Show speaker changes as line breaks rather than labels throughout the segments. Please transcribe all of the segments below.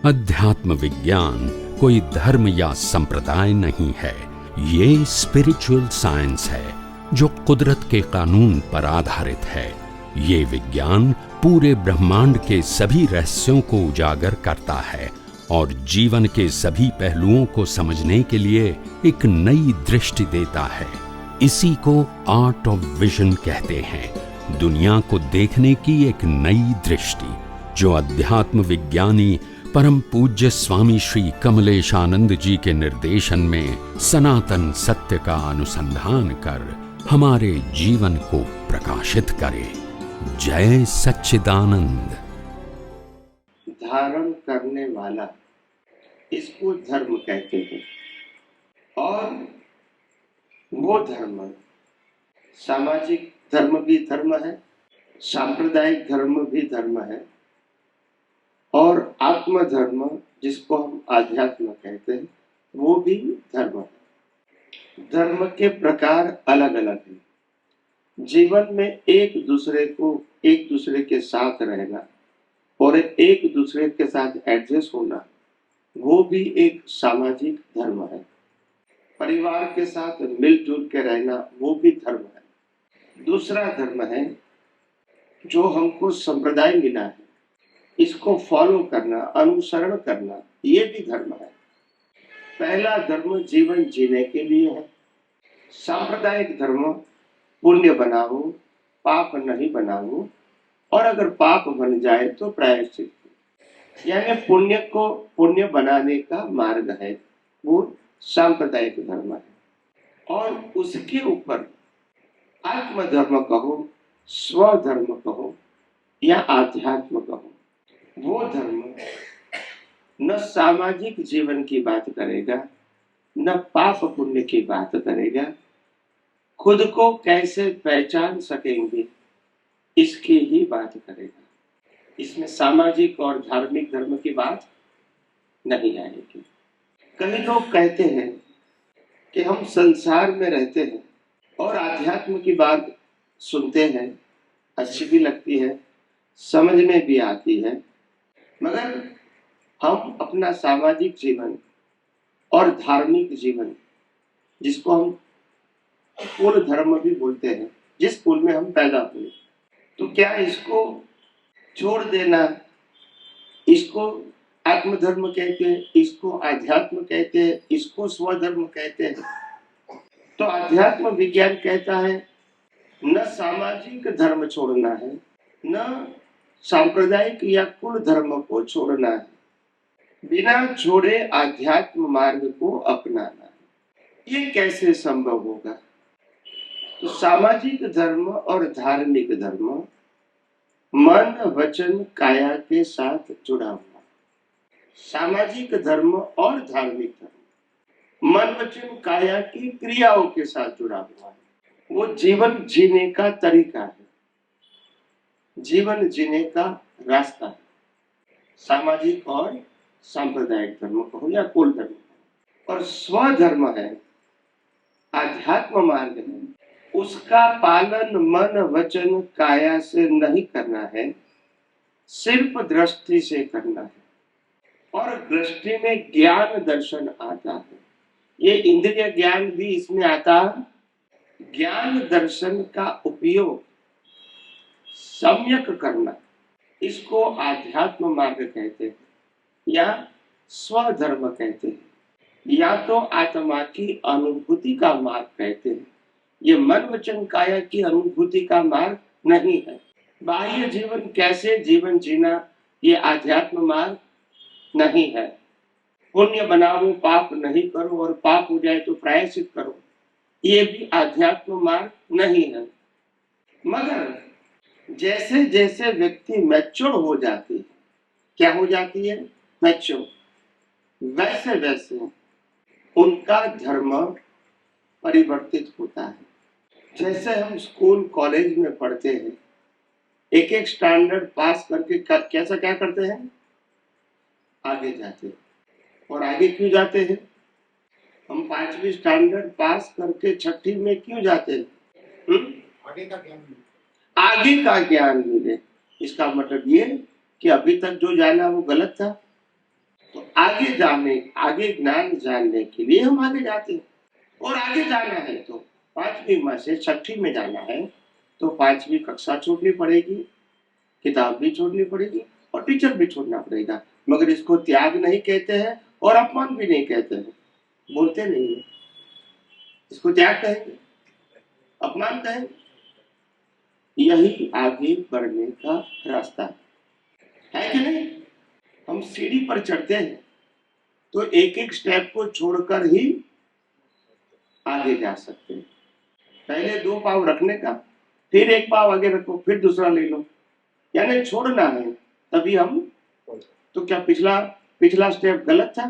अध्यात्म विज्ञान कोई धर्म या संप्रदाय नहीं है, ये स्पिरिचुअल साइंस है जो कुदरत के कानून पर आधारित है। ये विज्ञान पूरे ब्रह्मांड के सभी रहस्यों को उजागर करता है और जीवन के सभी पहलुओं को समझने के लिए एक नई दृष्टि देता है। इसी को आर्ट ऑफ विजन कहते हैं, दुनिया को देखने की एक नई दृष्टि, जो अध्यात्म विज्ञानी परम पूज्य स्वामी श्री कमलेशानंद जी के निर्देशन में सनातन सत्य का अनुसंधान कर हमारे जीवन को प्रकाशित करे। जय सच्चिदानंद।
धारण करने वाला, इसको धर्म कहते हैं। और वो धर्म सामाजिक धर्म भी धर्म है, सांप्रदायिक धर्म भी धर्म है, और आत्म धर्म जिसको हम आध्यात्म कहते हैं वो भी धर्म है। धर्म के प्रकार अलग अलग हैं। जीवन में एक दूसरे के साथ रहना और एक दूसरे के साथ एडजस्ट होना, वो भी एक सामाजिक धर्म है। परिवार के साथ मिलजुल के रहना, वो भी धर्म है। दूसरा धर्म है जो हमको संप्रदाय मिला है, इसको फॉलो करना, अनुसरण करना, ये भी धर्म है। पहला धर्म जीवन जीने के लिए है। सांप्रदायिक धर्म पुण्य बनाओ, पाप नहीं बनाओ, और अगर पाप बन जाए तो प्रायश्चित, यानी पुण्य को पुण्य बनाने का मार्ग है, वो सांप्रदायिक धर्म है। और उसके ऊपर आत्मधर्म कहो, स्वधर्म कहो या आध्यात्म कहो, वो धर्म न सामाजिक जीवन की बात करेगा, न पाप पुण्य की बात करेगा। खुद को कैसे पहचान सकेंगे इसकी ही बात करेगा। इसमें सामाजिक और धार्मिक धर्म की बात नहीं आएगी। कई लोग कहते हैं कि हम संसार में रहते हैं और आध्यात्म की बात सुनते हैं, अच्छी भी लगती है, समझ में भी आती है, मगर हम अपना सामाजिक जीवन और धार्मिक जीवन, जिसको हम कुल धर्म भी बोलते हैं, जिस कुल में हम पैदा हुए, तो क्या इसको छोड़ देना? इसको आत्मधर्म कहते हैं, इसको आध्यात्म कहते हैं, इसको स्वधर्म कहते हैं। तो आध्यात्म विज्ञान कहता है न सामाजिक धर्म छोड़ना है, न सांप्रदायिक या कुल धर्म को छोड़ना है, बिना छोड़े आध्यात्म मार्ग को अपनाना है। ये कैसे संभव होगा? तो सामाजिक धर्म और धार्मिक धर्म मन वचन काया के साथ जुड़ा हुआ। सामाजिक धर्म और धार्मिक धर्म मन वचन काया की क्रियाओं के साथ जुड़ा हुआ है। वो जीवन जीने का तरीका है, जीवन जीने का रास्ता है। सामाजिक और सांप्रदायिक धर्म कहो या कुल धर्म। और स्वधर्म है, आध्यात्म मार्ग है, उसका पालन मन वचन काया से नहीं करना है, सिर्फ दृष्टि से करना है। और दृष्टि में ज्ञान दर्शन आता है, ये इंद्रिय ज्ञान भी इसमें आता है। ज्ञान दर्शन का उपयोग सम्यक करना, इसको आध्यात्म मार्ग कहते हैं या स्वधर्म कहते हैं, या तो आत्मा की अनुभूति का मार्ग कहते हैं। ये मन वचन काया की अनुभूति का मार्ग नहीं है। बाह्य जीवन कैसे जीवन जीना, ये आध्यात्म मार्ग नहीं है। पुण्य बनाओ, पाप नहीं करो, और पाप हो जाए तो प्रायश्चित करो, ये भी आध्यात्म मार्ग नहीं है। मगर जैसे जैसे व्यक्ति मैच्योर हो जाती है, क्या हो जाती है? मैच्योर, वैसे वैसे उनका धर्म परिवर्तित होता है। जैसे हम स्कूल कॉलेज में पढ़ते हैं, एक एक स्टैंडर्ड पास करके कैसा क्या करते हैं? आगे जाते हैं। और आगे क्यों जाते हैं? हम 5वीं स्टैंडर्ड पास करके 6ठी में क्यों जाते हैं? आगे का ज्ञान मिले। इसका मतलब ये कि अभी तक जो जाना वो गलत था, तो आगे ज्ञान जानने के लिए हम आगे जाते हैं। और आगे जाना है तो 5वीं में से 6ठी में जाना है तो 5वीं कक्षा छोड़नी पड़ेगी, किताब भी छोड़नी पड़ेगी और टीचर भी छोड़ना पड़ेगा। मगर इसको त्याग नहीं कहते हैं और अपमान भी नहीं कहते हैं, बोलते नहीं है। इसको त्याग कहेंगे, अपमान कहेंगे। यही आगे बढ़ने का रास्ता है कि नहीं? हम सीढ़ी पर चढ़ते हैं तो एक एक स्टेप को छोड़कर ही आगे जा सकते हैं। पहले 2 पाँव रखने का, फिर 1 पाँव आगे रखो, फिर दूसरा ले लो, यानी छोड़ना है तभी हम। तो क्या पिछला स्टेप गलत था?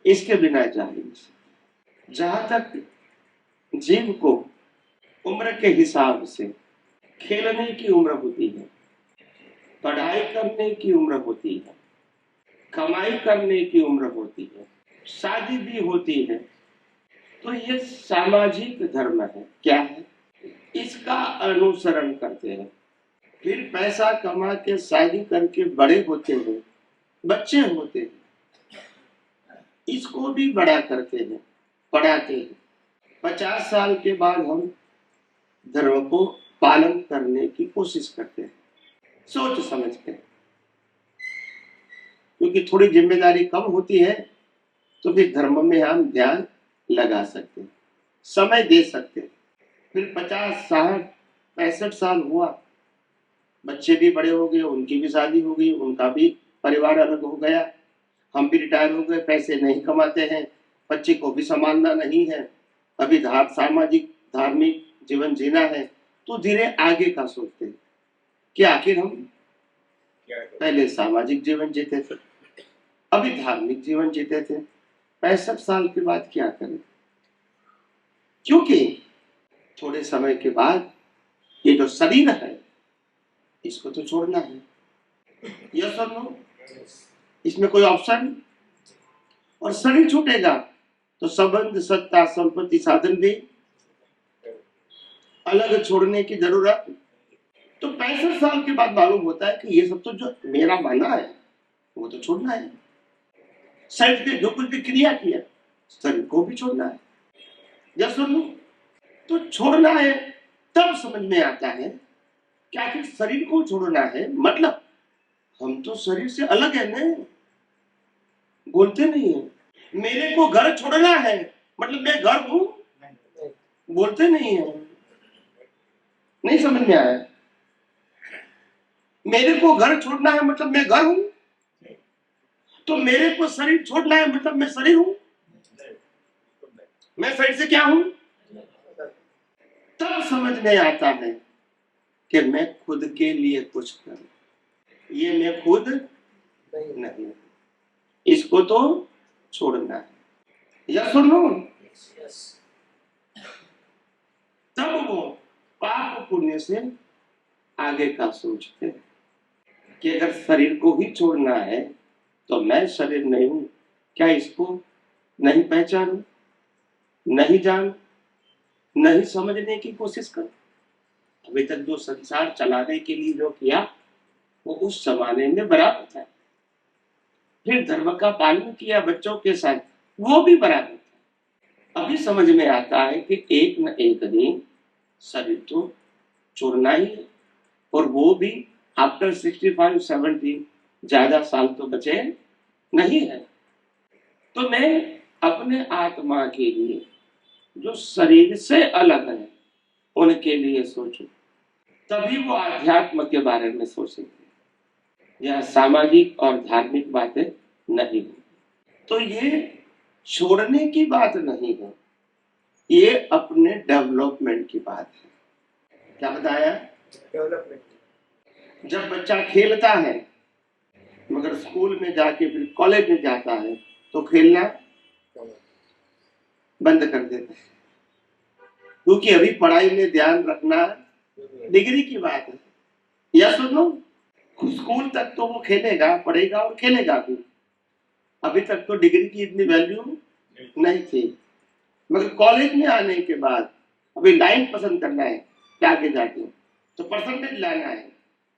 इसके बिना जा ही नहीं। जहां तक जीव को उम्र के हिसाब से खेलने की उम्र होती है, पढ़ाई करने की उम्र होती है, कमाई करने की उम्र होती है, शादी भी होती है, तो ये सामाजिक धर्म है। क्या है? इसका अनुसरण करते हैं। फिर पैसा कमा के शादी करके बड़े होते हैं, बच्चे होते हैं, इसको भी बड़ा करते हैं, पढ़ाते हैं। 50 साल के बाद हम धर्म को पालन करने की कोशिश करते हैं, सोच समझ के, क्योंकि थोड़ी जिम्मेदारी कम होती है तो फिर धर्म में हम ध्यान लगा सकते हैं, समय दे सकते हैं। फिर 50, 60, 65 साल हुआ, बच्चे भी बड़े हो गए, उनकी भी शादी हो गई, उनका भी परिवार अलग हो गया, हम भी रिटायर हो गए, पैसे नहीं कमाते हैं, बच्चे को भी संभालना नहीं है, अभी सामाजिक धार्मिक जीवन जीना है, तो धीरे आगे का सोचते हैं कि आखिर हम पहले सामाजिक जीवन जीते थे, अभी धार्मिक जीवन जीते थे, 65 साल के बाद क्या करें? क्योंकि थोड़े समय के बाद ये जो शरीर है इसको तो छोड़ना है। यस और नो? इसमें कोई ऑप्शन? और शरीर छूटेगा तो संबंध, सत्ता, संपत्ति, साधन भी अलग छोड़ने की जरूरत। तो 65 साल के बाद मालूम होता है कि ये सब तो जो मेरा बना है वो तो छोड़ना है। शरीर ने जो कुछ भी क्रिया किया शरीर को भी छोड़ना है। या सुन लो, तो छोड़ना है तब समझ में आता है कि आखिर शरीर को छोड़ना है, मतलब हम तो शरीर से अलग है ना, बोलते नहीं है। मेरे को घर छोड़ना है मतलब मैं घर हूं, बोलते नहीं है। नहीं समझ में आया? मेरे को घर छोड़ना है मतलब मैं घर हूं, तो मेरे को शरीर छोड़ना है मतलब मैं शरीर हूं, मैं शरीर से क्या हूं? तब समझ में आता है कि मैं खुद के लिए कुछ करूं, ये मैं खुद नहीं, इसको तो छोड़ना है। या सुन लो, तब वो पाप पुण्य से आगे का सोचते हैं कि अगर शरीर को ही छोड़ना है तो मैं शरीर नहीं हूं, क्या इसको नहीं पहचानूं, नहीं जान, नहीं समझने की कोशिश करूं? अभी तक जो संसार चलाने के लिए जो किया वो उस जमाने में बराबर था। फिर धर्म का पालन किया बच्चों के साथ, वो भी बराबर था। अभी समझ में आता है कि एक न एक दिन शरीर तो छोड़ना ही है, और वो भी आफ्टर 65, 70, ज्यादा साल तो बचे नहीं है। तो मैं अपने आत्मा के लिए जो शरीर से अलग है उनके लिए सोचूं, तभी वो आध्यात्म के बारे में सोचेंगे। यह सामाजिक और धार्मिक बातें नहीं है। तो ये छोड़ने की बात नहीं है, ये अपने डेवलपमेंट की बात है। क्या बताया? डेवलपमेंट। जब बच्चा खेलता है मगर स्कूल में जाके फिर कॉलेज में जाता है तो खेलना बंद कर देता है, क्योंकि अभी पढ़ाई में ध्यान रखना डिग्री की बात है। या सुनो, स्कूल तक तो वो खेलेगा, पढ़ेगा और खेलेगा भी। अभी तक तो डिग्री की इतनी वैल्यू नहीं थी, मगर कॉलेज में आने के बाद अभी लाइन पसंद करना है, आगे जाके तो परसेंटेज लाना है,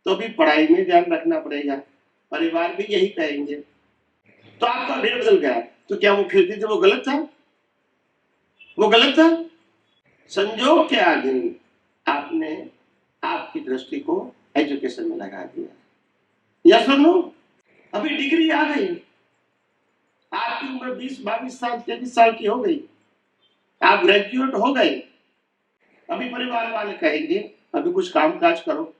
तो भी पढ़ाई में ध्यान रखना पड़ेगा, परिवार भी यही कहेंगे। तो आपका भेद बदल गया, तो क्या वो खेती थे वो गलत था? वो गलत था? संजोग के आगे आपने आपकी दृष्टि को एजुकेशन में लगा दिया। या सुनो, अभी डिग्री आ गई, आपकी उम्र 20-22 साल 23 साल की हो गई, आप ग्रेजुएट हो गए, अभी परिवार वाले कहेंगे अभी कुछ काम काज करो,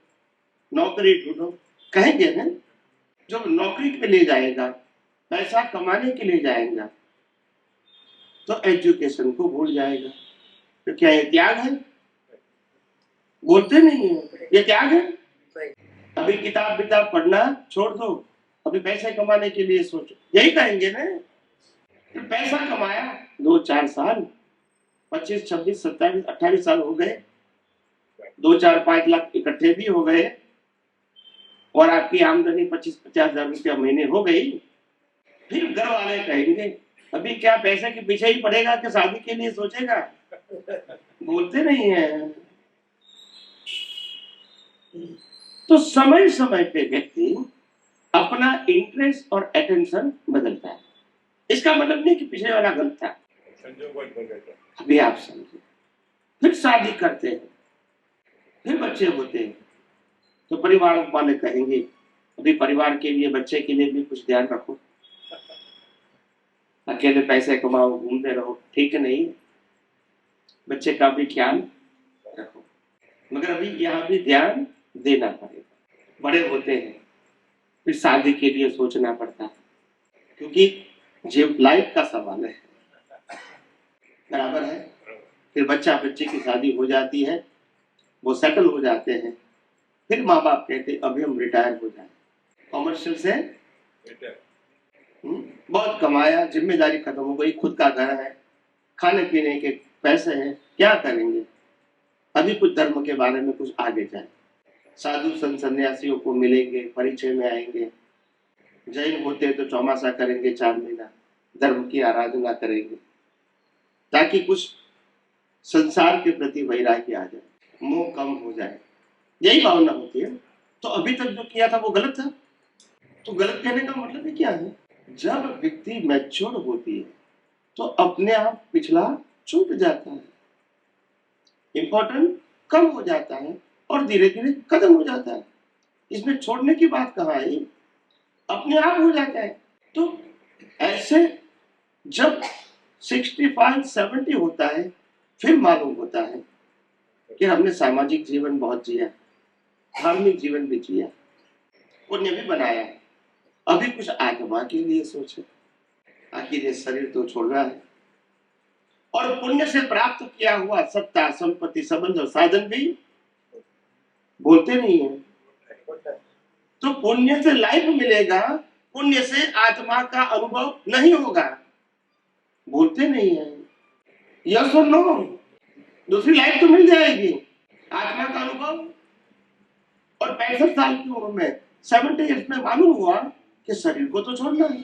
नौकरी ढूंढो, कहेंगे ना। जो नौकरी पे ले जाएगा, पैसा कमाने के लिए जाएगा, तो एजुकेशन को भूल जाएगा। तो क्या ये त्याग है? बोलते नहीं है, ये त्याग है। अभी किताब विताब पढ़ना छोड़ दो, अभी पैसे कमाने के लिए सोचो, यही कहेंगे ना। तो पैसा कमाया 2-4 साल, 25, 26, 27, 28 साल हो गए, 2-4-5 लाख इकट्ठे भी हो गए, और आपकी आमदनी 25-50 हजार रुपया महीने हो गई, फिर घर वाले कहेंगे अभी क्या पैसे के पीछे ही पड़ेगा कि शादी के लिए सोचेगा? बोलते नहीं है। तो समय समय पे व्यक्ति अपना इंटरेस्ट और अटेंशन बदलता है। इसका मतलब नहीं कि पिछले वाला गलत था, अभी आप समझे। फिर शादी करते हैं, फिर बच्चे होते हैं, तो परिवार वाले कहेंगे अभी परिवार के लिए, बच्चे के लिए भी कुछ ध्यान रखो, अकेले पैसे कमाओ घूमते रहो, ठीक नहीं, बच्चे का भी ख्याल रखो। मगर अभी यहाँ भी ध्यान देना पड़ेगा। बड़े होते हैं, फिर शादी के लिए सोचना पड़ता है, क्योंकि जो लाइफ का सवाल है, बराबर है। फिर बच्चा बच्चे की शादी हो जाती है, वो सेटल हो जाते हैं, फिर माँ बाप कहते अभी हम रिटायर हो जाए कॉमर्शियल से, बहुत कमाया, जिम्मेदारी खत्म हो गई, खुद का घर है, खाने पीने के पैसे हैं, क्या करेंगे? अभी कुछ धर्म के बारे में कुछ आगे जाए, साधु संत सन्यासियों को मिलेंगे, परिचय में आएंगे, जैन होते तो चौमासा करेंगे 4 महीना, धर्म की आराधना करेंगे, ताकि कुछ संसार के प्रति वैराग्य आ जाए, मोह कम हो जाए, यही भावना होती है। तो अभी तक जो किया था वो गलत था। तो गलत कहने का मतलब है क्या है? जब व्यक्ति मैच्योर होती है तो अपने आप पिछला छूट जाता है, इंपॉर्टेंट कम हो जाता है और धीरे धीरे खत्म हो जाता है। इसमें छोड़ने की बात कहाँ है, अपने आप हो जाता है। तो ऐसे जब 65-70 होता है, फिर मालूम होता है कि हमने सामाजिक जीवन बहुत जिया, धार्मिक जीवन भी जिया, पुण्य भी बनाया, अभी कुछ आत्मा के लिए सोचे, आखिर ये शरीर तो छोड़ना है, और पुण्य से प्राप्त किया हुआ सत्ता संपत्ति संबंध और साधन भी बोलते नहीं है। तो पुण्य से लाइफ मिलेगा, पुण्य से आत्मा का अनुभव नहीं होगा, बोलते नहीं है। यस और नो? दूसरी लाइफ तो मिल जाएगी, आत्मा का अनुभव। और 65 साल की उम्र में 70 ईयर्स में मालूम हुआ कि शरीर को तो छोड़ना है,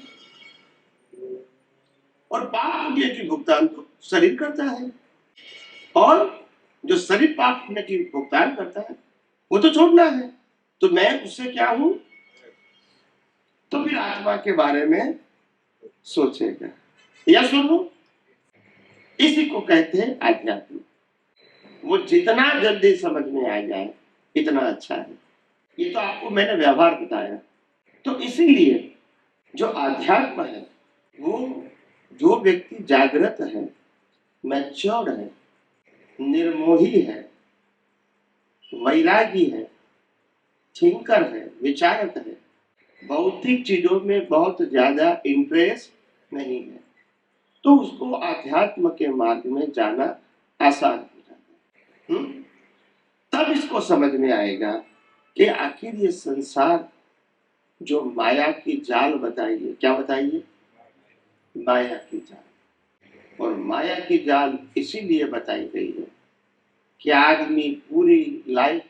और पाप पुण्य की भुगतान तो शरीर करता है, और जो शरीर पाप पुण्य की भुगतान करता है वो तो छोड़ना है, तो मैं उससे क्या हूं? तो फिर आत्मा के बारे में सोचेगा। या सुनो, इसी को कहते हैं आध्यात्म। वो जितना जल्दी समझ में आ जाए इतना अच्छा है। ये तो आपको मैंने व्यवहार बताया। तो इसीलिए जो आध्यात्म है, वो जो व्यक्ति जागृत है, मैच्योर्ड है, निर्मोही है, वैरागी है, थिंकर है, विचारक है, भौतिक चीजों में बहुत ज्यादा इंटरेस्ट नहीं है, तो उसको आध्यात्म के मार्ग में जाना आसान हो जाता है। तब इसको समझ में आएगा कि आखिर ये संसार जो माया की जाल बताइए, क्या बताइए? माया की जाल। और माया की जाल इसीलिए बताई गई है कि आदमी पूरी लाइफ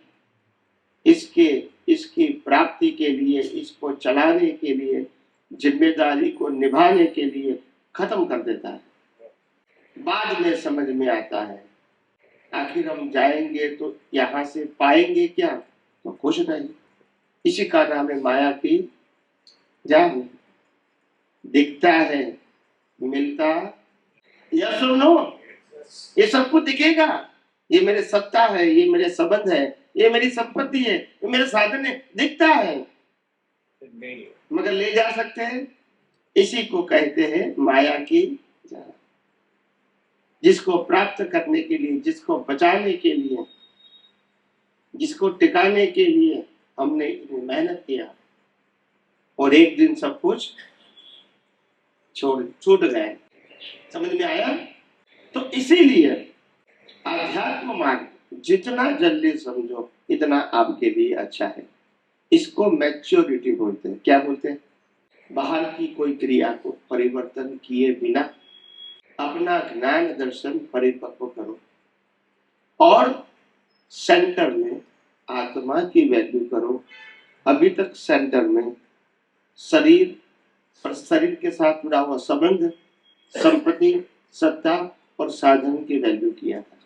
इसकी प्राप्ति के लिए, इसको चलाने के लिए, जिम्मेदारी को निभाने के लिए खत्म कर देता है। बाद में समझ में आता है आखिर हम जाएंगे तो यहाँ से पाएंगे क्या? तो कुछ नहीं, इसी का नाम है माया की जाल। दिखता है, मिलता, या सुनो, ये सबको दिखेगा, ये मेरे सत्ता है, ये मेरे संबंध है, ये मेरी संपत्ति है, ये मेरे साधन है, दिखता है मगर ले जा सकते हैं। इसी को कहते हैं माया की जाल। जिसको प्राप्त करने के लिए, जिसको बचाने के लिए, जिसको टिकाने के लिए हमने इतनी मेहनत किया और एक दिन सब कुछ छूट गए। समझ में आया? तो इसीलिए आध्यात्म मार्ग जितना जल्दी समझो इतना आपके लिए अच्छा है। इसको मैच्योरिटी बोलते हैं। क्या बोलते हैं? बाहर की कोई क्रिया को परिवर्तन किए बिना अपना ज्ञान दर्शन परिपक्व करो और सेंटर में आत्मा की वैल्यू करो। अभी तक सेंटर में शरीर और शरीर के साथ जुड़ा हुआ संबंध, संपत्ति, सत्ता और साधन की वैल्यू किया था।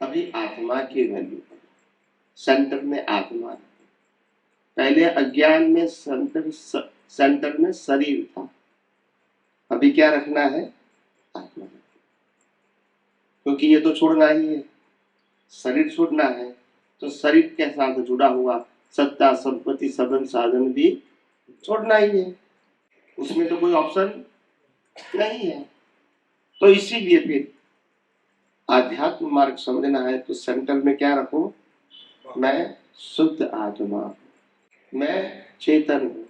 अभी आत्मा की वैल्यू करो। सेंटर में आत्मा। पहले अज्ञान में सेंटर में शरीर था, अभी क्या रखना है? आत्मा। क्योंकि ये तो छोड़ना ही है, शरीर छोड़ना है, तो शरीर के साथ जुड़ा हुआ सत्ता, संपत्ति, संबंध, साधन भी छोड़ना ही है। उसमें तो कोई ऑप्शन नहीं है। तो इसीलिए फिर आध्यात्म मार्ग समझना है तो सेंटर में क्या रखो? मैं शुद्ध आत्मा हूं, मैं चेतन हूं,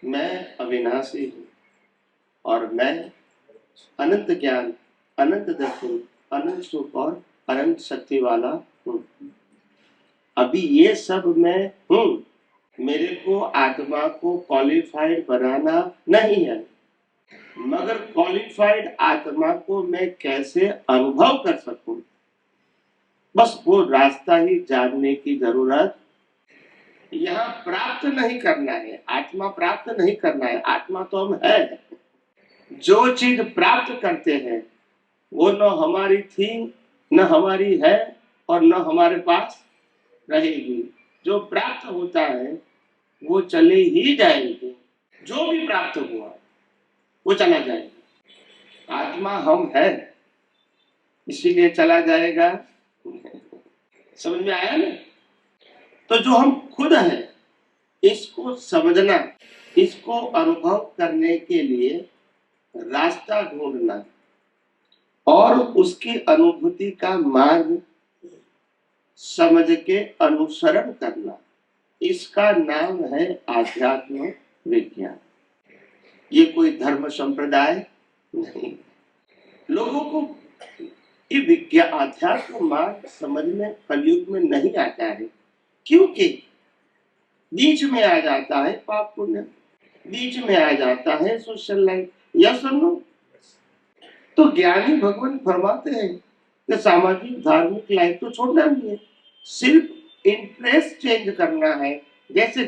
मैं अविनाशी हूं और मैं अनंत ज्ञान, अनंत दर्शन, अनंत सुख और अनंत शक्ति वाला हूं। अभी ये सब मैं हूं। मेरे को आत्मा को क्वालिफाइड बनाना नहीं है, मगर क्वालिफाइड आत्मा को मैं कैसे अनुभव कर सकूं, बस वो रास्ता ही जानने की जरूरत। यहाँ प्राप्त नहीं करना है, आत्मा प्राप्त नहीं करना है, आत्मा तो हम है। जो चीज प्राप्त करते हैं वो न हमारी थी, न हमारी है और न हमारे पास रहेगी। जो प्राप्त होता है वो चले ही जाएंगे। जो भी प्राप्त हुआ वो चला जाएगा। आत्मा हम है, इसीलिए चला जाएगा। समझ में आया ना? तो जो हम खुद हैं इसको समझना, इसको अनुभव करने के लिए रास्ता ढूंढना और उसकी अनुभूति का मार्ग समझ के अनुसरण करना, इसका नाम है आध्यात्म विज्ञान। ये कोई धर्म संप्रदाय नहीं। लोगों को ये विज्ञान, आध्यात्म मार्ग समझ में कलयुग में नहीं आता है, क्योंकि बीच में आ जाता है पाप पुण्य, बीच में आ जाता है सोशल लाइफ। या सुनो, तो ज्ञानी भगवान फरमाते हैं कि सामाजिक धार्मिक लाइफ तो छोड़ना नहीं है, सिर्फ इंटरेस्ट चेंज करना है। जैसे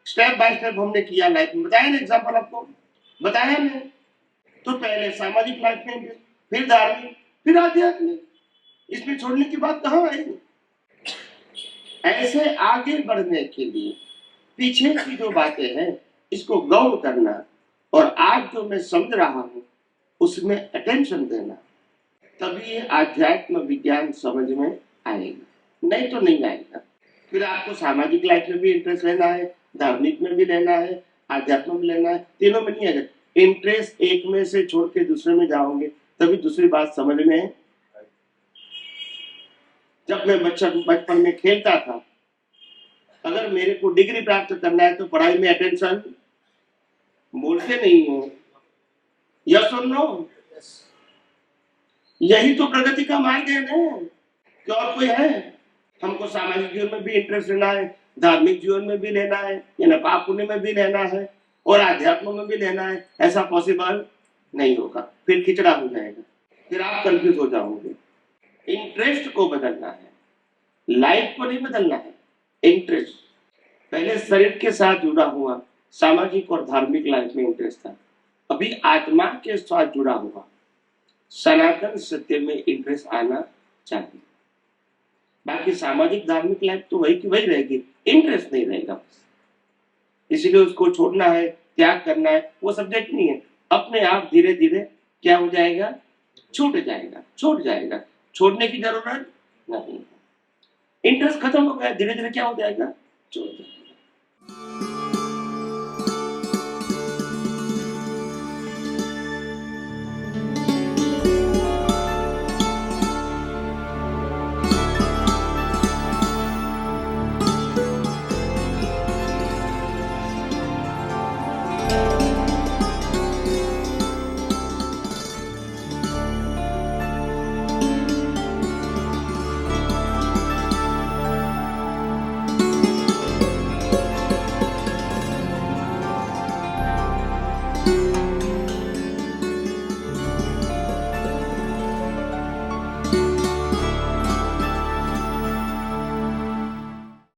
स्टेप बाय स्टेप हमने किया लाइफ में, बताया ना, एग्जाम्पल आपको बताया ना। तो पहले सामाजिक लाइफ में, फिर धार्मिक, फिर आध्यात्मिक। इसमें छोड़ने की बात कहाँ आएगी? ऐसे आगे बढ़ने के लिए पीछे की जो बातें हैं इसको गौर करना और आज जो मैं समझ रहा हूं उसमें अटेंशन देना, तभी ये आध्यात्म विज्ञान समझ में आएगा, नहीं तो नहीं आएगा। फिर आपको सामाजिक लाइफ में भी इंटरेस्ट लेना है, धार्मिक में भी लेना है, आध्यात्म में लेना है, तीनों में नहीं आएगा। इंटरेस्ट एक में से छोड़ के दूसरे में जाओगे तभी दूसरी बात समझ में। जब मैं बचपन में खेलता था, अगर मेरे को डिग्री प्राप्त करना है तो पढ़ाई में अटेंशन, बोलते नहीं हो, यस और नो? यही तो प्रगति का मार्ग है ना, कि और कोई है? हमको सामाजिक जीवन में भी इंटरेस्ट लेना है, धार्मिक जीवन में भी लेना है, या पाप पुण्य में भी लेना है और आध्यात्म में भी लेना है। ऐसा पॉसिबल नहीं होगा, फिर खिचड़ा हो जाएगा, फिर आप कंफ्यूज हो जाओगे। इंटरेस्ट को बदलना है, लाइफ को नहीं बदलना है। इंटरेस्ट पहले शरीर के साथ जुड़ा हुआ सामाजिक और धार्मिक लाइफ में इंटरेस्ट था, अभी आत्मा के साथ जुड़ा हुआ सनातन सत्य में इंटरेस्ट आना चाहिए। बाकी सामाजिक धार्मिक लाइफ तो वही की वही रहेगी, इंटरेस्ट नहीं रहेगा, इसीलिए उसको छोड़ना है, त्याग करना है, वो सब्जेक्ट नहीं है, अपने आप धीरे धीरे क्या हो जाएगा, छूट जाएगा, छूट जाएगा, छोड़ने की जरूरत नहीं, इंटरेस्ट खत्म हो गया, धीरे धीरे क्या हो जाएगा, छूट जाएगा।